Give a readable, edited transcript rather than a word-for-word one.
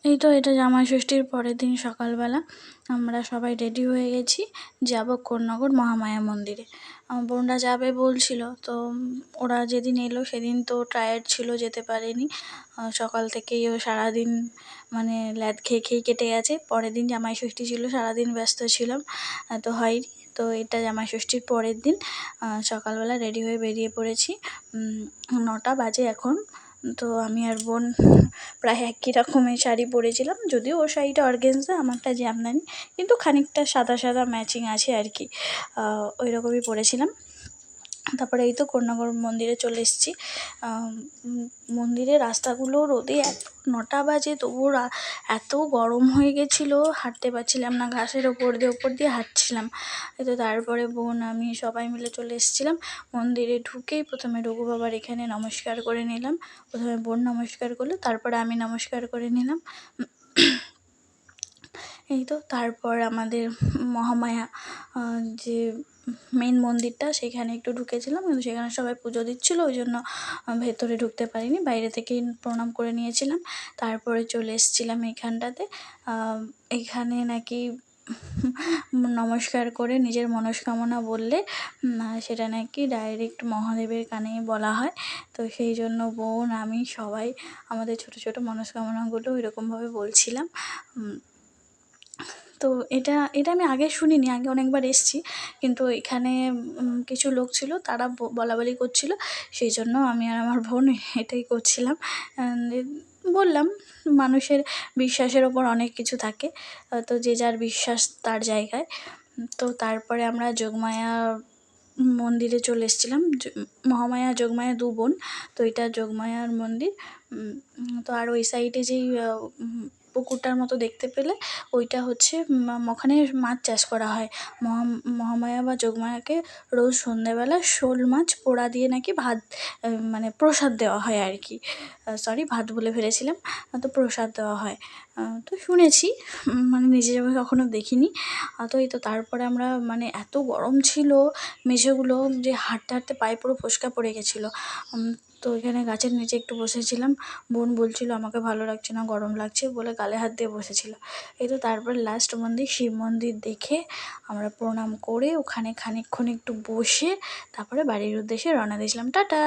এই তো এটা জামাই ষষ্ঠীর পরের দিন সকালবেলা আমরা সবাই রেডি হয়ে গেছি, যাব কোন্নগর মহামায়া মন্দিরে। আমার বোনরা যাবে বলছিল, তো ওরা যেদিন এলো সেদিন তো টায়ার্ড ছিল, যেতে পারেনি। সকাল থেকেই ও সারাদিন মানে ল্যাদ খেয়ে খেয়েই কেটে গেছে। পরের দিন জামাই ষষ্ঠী ছিল, সারাদিন ব্যস্ত ছিলাম, তো হয়নি। তো এটা জামাই ষষ্ঠীর পরের দিন সকালবেলা রেডি হয়ে বেরিয়ে পড়েছি। 9টা বাজে এখন। তো আমি আর বোন প্রায় একই রকমের শাড়ি পরেছিলাম, যদিও ওর শাড়িটা অর্গেনজা, আমারটা জামদানি, কিন্তু খানিকটা সাদা সাদা ম্যাচিং আছে আর কি, ওই রকমই পরেছিলাম। তারপরে এই তো কোন্নগর মন্দিরে চলে এসেছি। মন্দিরের রাস্তাগুলো রোদে 9টা বাজে, তবুও এত গরম হয়ে গেছিলো, হাঁটতে পারছিলাম না, ঘাসের ওপর দিয়ে হাঁটছিলাম। এই তো তারপরে বোন আমি সবাই মিলে চলে এসেছিলাম মন্দিরে। ঢুকেই প্রথমে রঘু বাবার এখানে নমস্কার করে নিলাম। প্রথমে বোন নমস্কার করলো, তারপরে আমি নমস্কার করে নিলাম। এই তো তারপর আমাদের মহামায়া যে মেন মন্দিরটা, সেখানে একটু ঢুকেছিলাম, কিন্তু সেখানে সবাই পুজো দিচ্ছিল, ওই জন্য ভেতরে ঢুকতে পারিনি, বাইরে থেকেই প্রণাম করে নিয়েছিলাম। তারপরে চলে এসেছিলাম এইখানটাতে। এখানে নাকি নমস্কার করে নিজের মনস্কামনা বললে সেটা নাকি ডাইরেক্ট মহাদেবের কানে বলা হয়। তো সেই জন্য বোন আমি সবাই আমাদের ছোট ছোট মনস্কামনাগুলো ওইরকমভাবে বলছিলাম। তো এটা এটা আমি আগে শুনিনি, আগে অনেকবার এসেছি, কিন্তু এখানে কিছু লোক ছিল, তারা বলাবলি করছিল, সেই জন্য আমি আর আমার বোন এটাই করছিলাম। বললাম, মানুষের বিশ্বাসের ওপর অনেক কিছু থাকে, তো যে যার বিশ্বাস তার জায়গায়। তো তারপরে আমরা যোগমায়া মন্দিরে চলে এসেছিলাম। মহামায়া যোগমায়া 2 বোন, তো এটা যোগমায়ার মন্দির। তো আর ওই সাইডে যেই পুকুরটার মতো দেখতে পেলে, ওইটা হচ্ছে ওখানে মাছ চাষ করা হয়। মহামায়া বা যোগমায়াকে রোজ সন্ধ্যেবেলা শোল মাছ পোড়া দিয়ে নাকি ভাত, মানে প্রসাদ দেওয়া হয় আর কি। সরি, ভাত বলে ফেলেছিলাম, তো প্রসাদ দেওয়া হয়। তো শুনেছি, মানে নিজে যেমন কখনো দেখিনি। তো এই তো তারপরে আমরা, মানে এত গরম ছিল মেঝেগুলো যে হাঁটতে হাঁটতে পায়ে পুরো ফোস্কা পড়ে গেছিলো। তো এখানে গাছের নিচে একটু বসেছিলাম। বোন বলছিল আমাকে ভালো লাগছে না, গরম লাগছে বলে গালে হাত দিয়ে বসেছিল। এই তো তারপর লাস্ট মন্দির, শিব মন্দির দেখে আমরা প্রণাম করে ওখানে খানিকক্ষণ একটু বসে তারপরে বাড়ির উদ্দেশ্যে রওনা দিয়েছিলাম। টাটা।